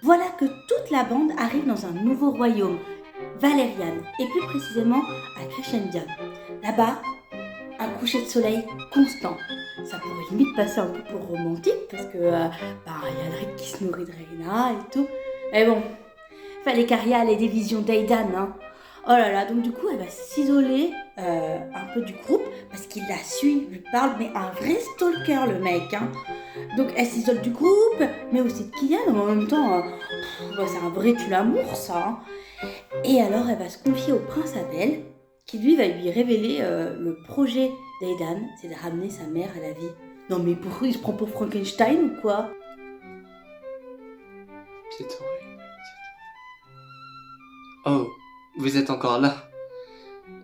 Voilà que toute la bande arrive dans un nouveau royaume, Valérian, et plus précisément à Crescendia. Là-bas, un coucher de soleil constant. Ça pourrait limite passer un peu pour romantique parce que y a Alric qui se nourrit de Rhaena et tout. Mais bon, fallait qu'Arya ait des visions d'Aidan, hein. Oh là là, donc du coup, elle va s'isoler un peu du groupe parce qu'il la suit, lui parle, mais un vrai stalker le mec, hein. Donc elle s'isole du groupe, mais aussi de Kylian, mais en même temps, c'est un vrai tue-l'amour ça, hein. Et alors elle va se confier au prince Abel, qui lui va lui révéler le projet d'Aidan, c'est de ramener sa mère à la vie. Non mais pourquoi il se prend pour Frankenstein ou quoi? C'est horrible. Oh, vous êtes encore là.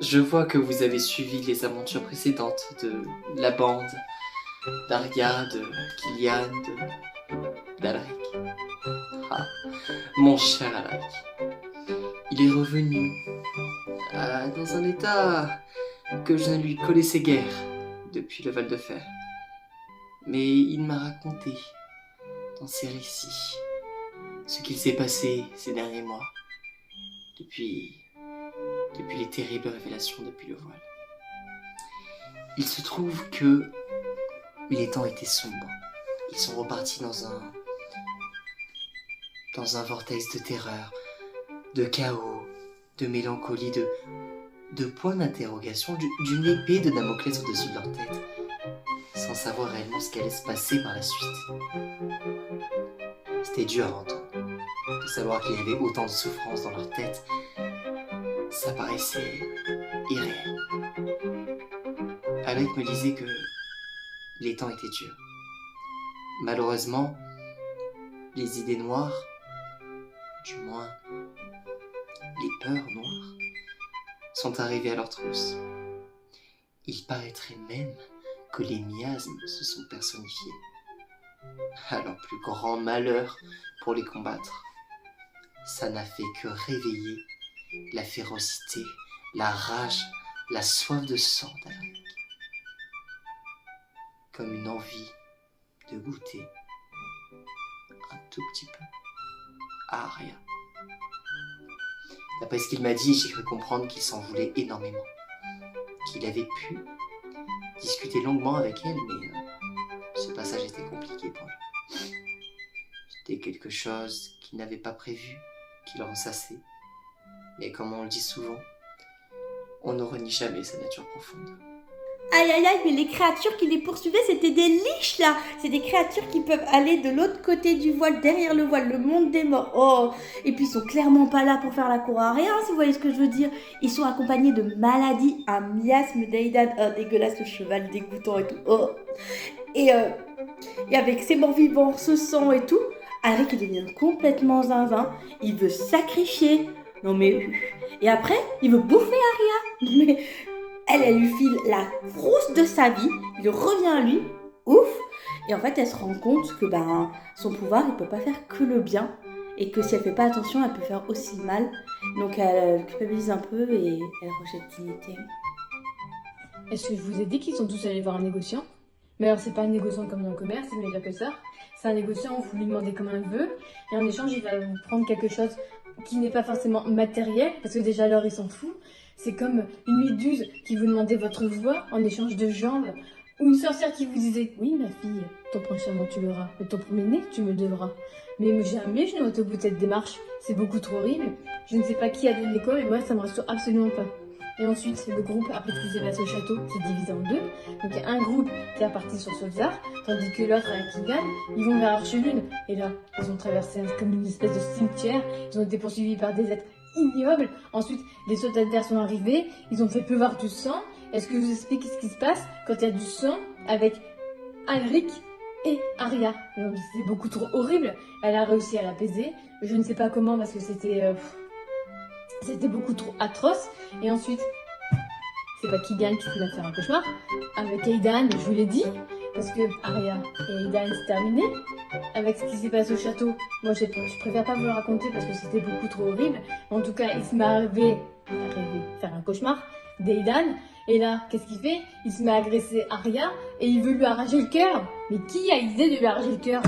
Je vois que vous avez suivi les aventures précédentes de la bande, d'Arya, de Kylian, d'Alric. Ah, mon cher Alric. Il est revenu dans un état que je ne lui connaissais guère depuis le Val de Fer. Mais il m'a raconté dans ses récits ce qu'il s'est passé ces derniers mois, depuis les terribles révélations depuis le voile. Il se trouve que les temps étaient sombres. Ils sont repartis dans un vortex de terreur, de chaos, de mélancolie, de points d'interrogation, d'une épée de Damoclès au-dessus de leur tête, sans savoir réellement ce qui allait se passer par la suite. C'était dur à entendre, de savoir qu'il y avait autant de souffrance dans leur tête. Ça paraissait irréel. Alec me disait que les temps étaient durs. Malheureusement, les idées noires, du moins les peurs noires, sont arrivées à leur trousse. Il paraîtrait même que les miasmes se sont personnifiés. À leur plus grand malheur pour les combattre, ça n'a fait que réveiller la férocité, la rage, la soif de sang d'Alric. Comme une envie de goûter un tout petit peu à Arya. D'après ce qu'il m'a dit, j'ai cru comprendre qu'il s'en voulait énormément. Qu'il avait pu discuter longuement avec elle, mais ce passage était compliqué pour lui. C'était quelque chose qu'il n'avait pas prévu, qu'il ressassait. Mais comme on le dit souvent, on ne renie jamais sa nature profonde. Aïe aïe aïe, mais les créatures qui les poursuivaient, c'était des liches là. C'est des créatures qui peuvent aller de l'autre côté du voile, derrière le voile, le monde des morts. Oh, et puis ils sont clairement pas là pour faire la cour à rien, si vous voyez ce que je veux dire. Ils sont accompagnés de maladies, un miasme d'Aidan, dégueulasse, le cheval dégoûtant et tout. Oh. Et avec ses morts vivants, ce sang et tout, Alric il devient complètement zinzin. Il veut sacrifier. Non mais... Et après, il veut bouffer Arya. Non mais... Elle lui file la frousse de sa vie, il revient à lui, ouf, et en fait elle se rend compte que son pouvoir il peut pas faire que le bien, et que si elle fait pas attention elle peut faire aussi mal, donc elle culpabilise un peu et elle rejette dignité. Est-ce que je vous ai dit qu'ils sont tous allés voir un négociant? Mais alors c'est pas un négociant comme dans le commerce, c'est mieux que ça. C'est un négociant où vous lui demandez comme un vœu, et en échange il va vous prendre quelque chose qui n'est pas forcément matériel, parce que déjà alors il s'en fout. C'est comme une méduse qui vous demandait votre voix en échange de jambes, ou une sorcière qui vous disait « Oui ma fille, ton prochain mot tu l'auras, mais ton premier-né tu me devras. » Mais jamais je n'ai été au bout de cette démarche, c'est beaucoup trop horrible. Je ne sais pas qui a donné quoi, mais moi ça me rassure absolument pas. Et ensuite, le groupe, après ce qui s'est passé au château, s'est divisé en deux. Donc il y a un groupe qui est reparti sur Solzar, tandis que l'autre, avec Kylian, ils vont vers Archelune. Et là, ils ont traversé comme une espèce de cimetière, ils ont été poursuivis par des êtres ignobles. Ensuite, les soldats sont arrivés, ils ont fait pleuvoir du sang. Est-ce que je vous explique ce qui se passe quand il y a du sang avec Alric et Arya? C'est beaucoup trop horrible. Elle a réussi à l'apaiser. Je ne sais pas comment parce que c'était beaucoup trop atroce. Et ensuite, c'est pas Kylian qui va faire un cauchemar avec Aidan, je vous l'ai dit, parce que Arya et Aidan c'est terminé. Avec ce qui s'est passé au château, moi je préfère pas vous le raconter parce que c'était beaucoup trop horrible. En tout cas, il se m'est arrivé faire un cauchemar d'Aidan. Et là, qu'est-ce qu'il fait? Il se met à agresser Arya et il veut lui arracher le cœur. Mais qui a l'idée de lui arracher le cœur?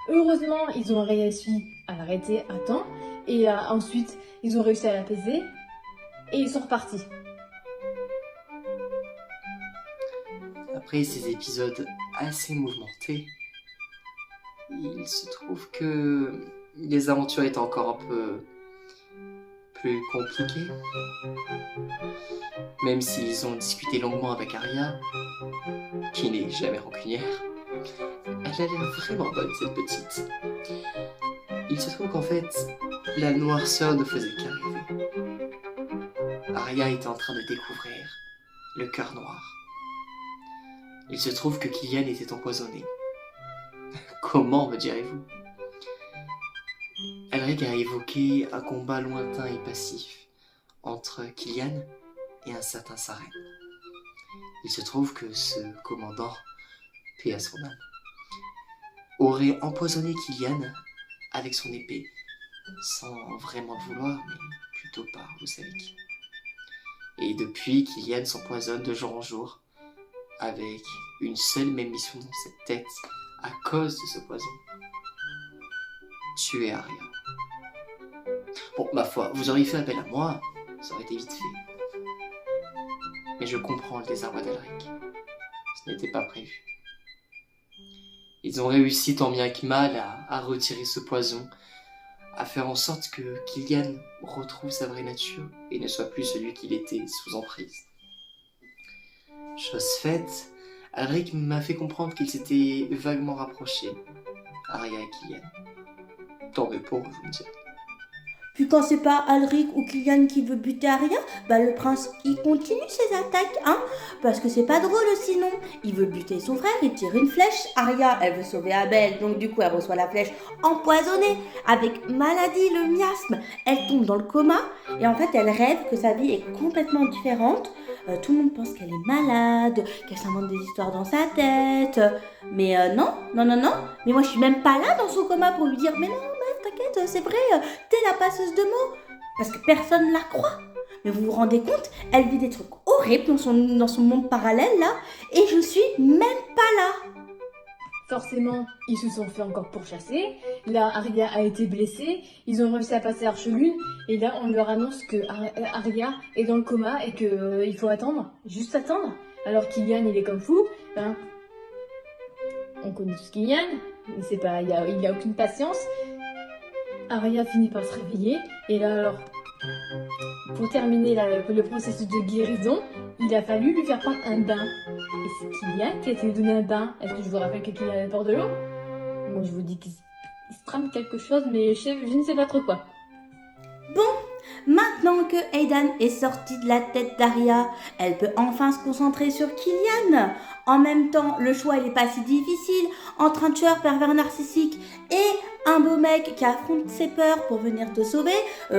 Heureusement, ils ont réussi à l'arrêter à temps. Et ensuite, ils ont réussi à l'apaiser. Et ils sont repartis. Après ces épisodes assez mouvementés, il se trouve que les aventures étaient encore un peu plus compliquées. Même s'ils ont discuté longuement avec Arya, qui n'est jamais rancunière, elle a l'air vraiment bonne cette petite. Il se trouve qu'en fait, la noirceur ne faisait qu'arriver. Arya était en train de découvrir le cœur noir. Il se trouve que Killian était empoisonné. Comment, me direz-vous? Elric a évoqué un combat lointain et passif entre Killian et un certain Saren. Il se trouve que ce commandant, paix à son âme, aurait empoisonné Killian avec son épée, sans vraiment le vouloir, mais plutôt par vous savez qui. Et depuis, Killian s'empoisonne de jour en jour, avec une seule même mission dans cette tête, à cause de ce poison. Tuer Arya. Bon, ma foi, vous auriez fait appel à moi, ça aurait été vite fait. Mais je comprends le désarroi d'Elric. Ce n'était pas prévu. Ils ont réussi tant bien que mal à retirer ce poison, à faire en sorte que Killian retrouve sa vraie nature et ne soit plus celui qu'il était sous emprise. Chose faite, Elric m'a fait comprendre qu'il s'était vaguement rapproché, Arya et Killian. Tant mieux pour vous me dire. Puis quand c'est pas Alric ou Killian qui veut buter Arya, bah le prince il continue ses attaques, hein, parce que c'est pas drôle sinon. Il veut buter son frère, il tire une flèche. Arya, elle veut sauver Abel, donc du coup elle reçoit la flèche empoisonnée, avec maladie, le miasme. Elle tombe dans le coma, et en fait elle rêve que sa vie est complètement différente. Tout le monde pense qu'elle est malade, qu'elle s'invente des histoires dans sa tête. Mais non. Mais moi je suis même pas là dans son coma pour lui dire mais non, meuf, t'inquiète, c'est vrai, t'es la passeuse de mots. Parce que personne la croit. Mais vous vous rendez compte, elle vit des trucs horribles dans son monde parallèle là, et je suis même pas là. Forcément, ils se sont fait encore pourchasser. Là, Arya a été blessée. Ils ont réussi à passer Arche-Lune. Et là, on leur annonce que Arya est dans le coma et qu'il faut attendre. Juste attendre. Alors Killian, il est comme fou. Hein. On connaît tous Killian. Mais c'est pas, il a aucune patience. Arya finit par se réveiller. Et là, alors, pour terminer le processus de guérison, il a fallu lui faire prendre un bain. Et c'est Killian qui a été lui donner un bain. Est-ce que je vous rappelle que Killian avait peur de l'eau? Moi, je vous dis qu'il se trame quelque chose, mais je ne sais pas trop quoi. Maintenant que Aidan est sorti de la tête d'Arya, elle peut enfin se concentrer sur Killian. En même temps, le choix il est pas si difficile entre un tueur pervers narcissique et un beau mec qui affronte ses peurs pour venir te sauver.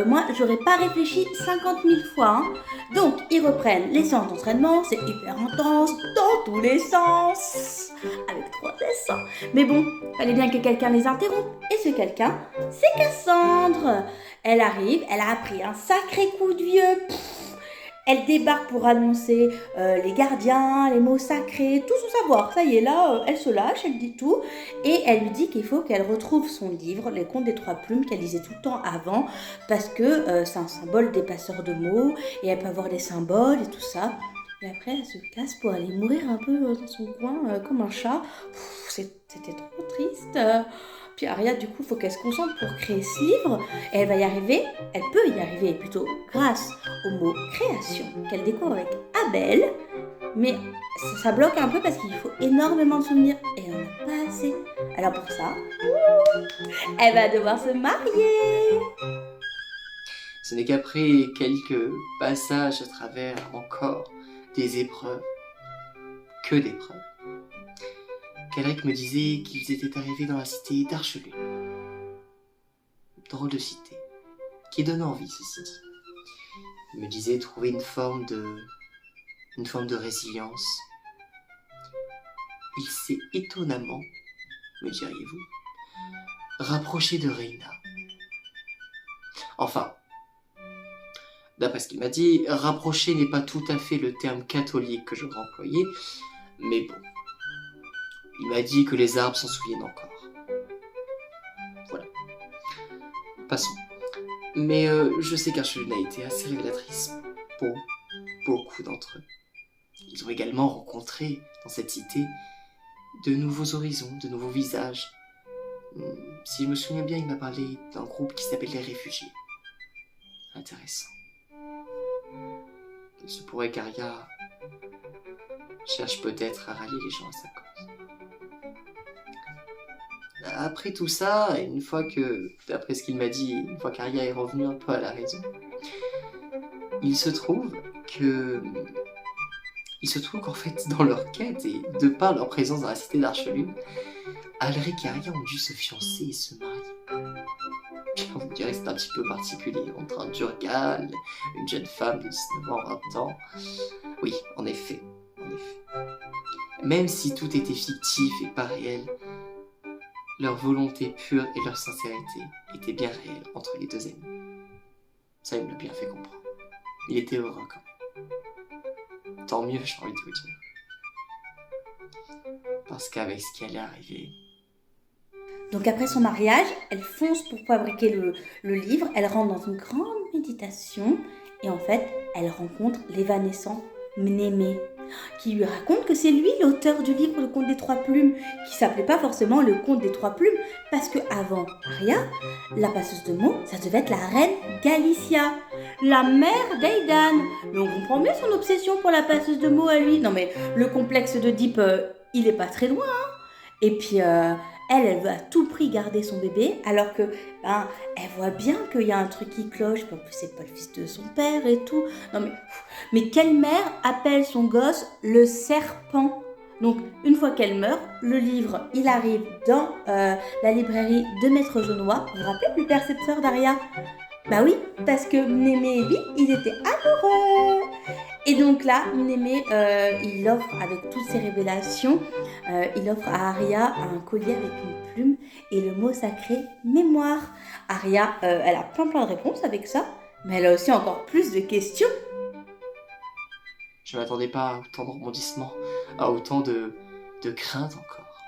Moi, j'aurais pas réfléchi 50 000 fois. Hein. Donc, ils reprennent les séances d'entraînement, c'est hyper intense, dans tous les sens, avec 3 S. Mais bon, fallait bien que quelqu'un les interrompe. Et ce quelqu'un, c'est Cassandre. Elle arrive, elle a appris un sacré coup de vieux. Elle débarque pour annoncer les gardiens, les mots sacrés, tout son savoir. Ça y est, là, elle se lâche, elle dit tout. Et elle lui dit qu'il faut qu'elle retrouve son livre, Les Contes des Trois Plumes, qu'elle lisait tout le temps avant, parce que c'est un symbole des passeurs de mots, et elle peut avoir des symboles et tout ça. Et après, elle se casse pour aller mourir un peu dans son coin, comme un chat. C'était trop triste. Puis Arya, du coup, il faut qu'elle se concentre pour créer ce livre. Et elle va y arriver, elle peut y arriver plutôt grâce au mot création qu'elle découvre avec Abel. Mais ça bloque un peu parce qu'il faut énormément de souvenirs et elle n'en a pas assez. Alors pour ça, elle va devoir se marier. Ce n'est qu'après quelques passages à travers encore des épreuves, que d'épreuves, qu'Elric me disait qu'ils étaient arrivés dans la cité d'Arche-Lune. Drôle de cité, qui donne envie, ceci dit. Il me disait trouver une forme de résilience. Il s'est étonnamment, me diriez-vous, rapproché de Rhaena. Enfin, d'après ce qu'il m'a dit, rapprocher n'est pas tout à fait le terme catholique que j'aurais employé, mais bon. Il m'a dit que les arbres s'en souviennent encore. Voilà. Passons. Mais je sais qu'Archelune a été assez révélatrice pour beaucoup d'entre eux. Ils ont également rencontré, dans cette cité, de nouveaux horizons, de nouveaux visages. Si je me souviens bien, il m'a parlé d'un groupe qui s'appelle les réfugiés. Intéressant. Il se pourrait qu'Arya cherche peut-être à rallier les gens à sa cause. Après tout ça, une fois que, d'après ce qu'il m'a dit, une fois qu'Arya est revenue un peu à la raison, il se trouve qu'en fait, dans leur quête, et de par leur présence dans la cité d'Archelune, Alric et Arya ont dû se fiancer et se marier. On dirait que c'est un petit peu particulier, entre un Durgal, une jeune femme de 19 ans, 20 ans. Oui, en effet. Même si tout était fictif et pas réel, leur volonté pure et leur sincérité étaient bien réelles entre les deux amis. Ça, il me l'a bien fait comprendre. Il était heureux quand même. Tant mieux, j'ai envie de vous dire. Parce qu'avec ce qui allait arriver... Donc après son mariage, elle fonce pour fabriquer le livre, elle rentre dans une grande méditation et en fait, elle rencontre l'évanescent Mnémée, qui lui raconte que c'est lui l'auteur du livre Le Conte des Trois Plumes, qui s'appelait pas forcément Le Conte des Trois Plumes, parce que avant Arya, la passeuse de mots, ça devait être la reine Galicia, la mère d'Aidan. Mais on comprend mieux son obsession pour la passeuse de mots à lui. Non mais le complexe d'Oedipe, il est pas très loin. Hein. Et puis elle veut à tout prix garder son bébé, alors que elle voit bien qu'il y a un truc qui cloche, en plus c'est pas le fils de son père et tout. Non mais quelle mère appelle son gosse le serpent? Donc une fois qu'elle meurt, le livre il arrive dans la librairie de Maître Jaunois. Vous vous rappelez du percepteur d'Arya? Bah oui, parce que Mnémée et lui, ils étaient amoureux. Et donc là, Mnémée, il offre, avec toutes ces révélations, il offre à Arya un collier avec une plume et le mot sacré mémoire. Arya, elle a plein de réponses avec ça, mais elle a aussi encore plus de questions. Je m'attendais pas à autant de rebondissements, à autant de crainte encore.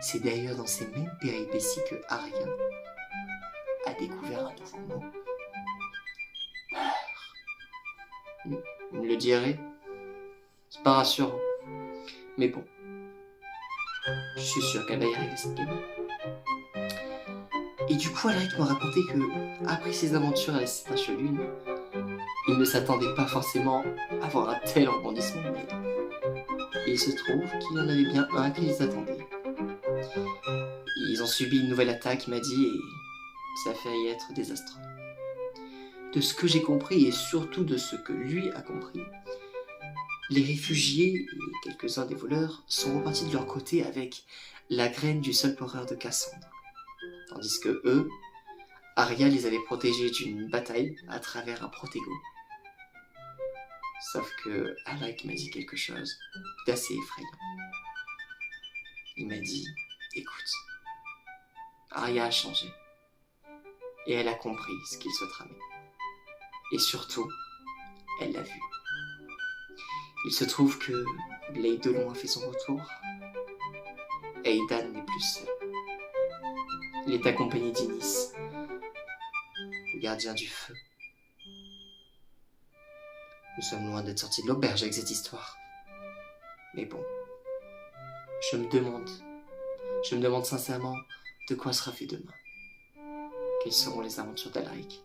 C'est d'ailleurs dans ces mêmes péripéties que Arya a découvert un nouveau mot. Peur. Vous me le direz? C'est pas rassurant. Mais bon. Je suis sûr qu'elle va y arriver cette game. Et du coup, Alric m'a raconté que, après ses aventures à la cité d'Archelune, il ne s'attendait pas forcément à voir un tel rebondissement, mais il se trouve qu'il y en avait bien un qui les attendait. Ils ont subi une nouvelle attaque, il m'a dit, et ça a failli être désastreux. De ce que j'ai compris, et surtout de ce que lui a compris, les réfugiés et quelques-uns des voleurs sont repartis de leur côté avec la graine du seul porreur de Cassandre. Tandis que eux, Arya les avait protégés d'une bataille à travers un protégo. Sauf que Alric m'a dit quelque chose d'assez effrayant. Il m'a dit, écoute, Arya a changé. Et elle a compris ce qu'il se tramait. Et surtout, elle l'a vu. Il se trouve que Blade de Loin fait son retour. Aidan n'est plus seul. Il est accompagné d'Inis, le gardien du feu. Nous sommes loin d'être sortis de l'auberge avec cette histoire. Mais bon, je me demande sincèrement de quoi sera fait demain. Quelles seront les aventures d'Alric,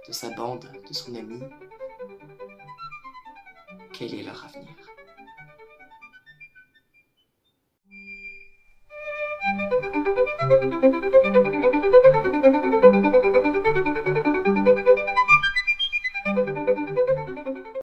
de sa bande, de son ami? Quel est leur avenir?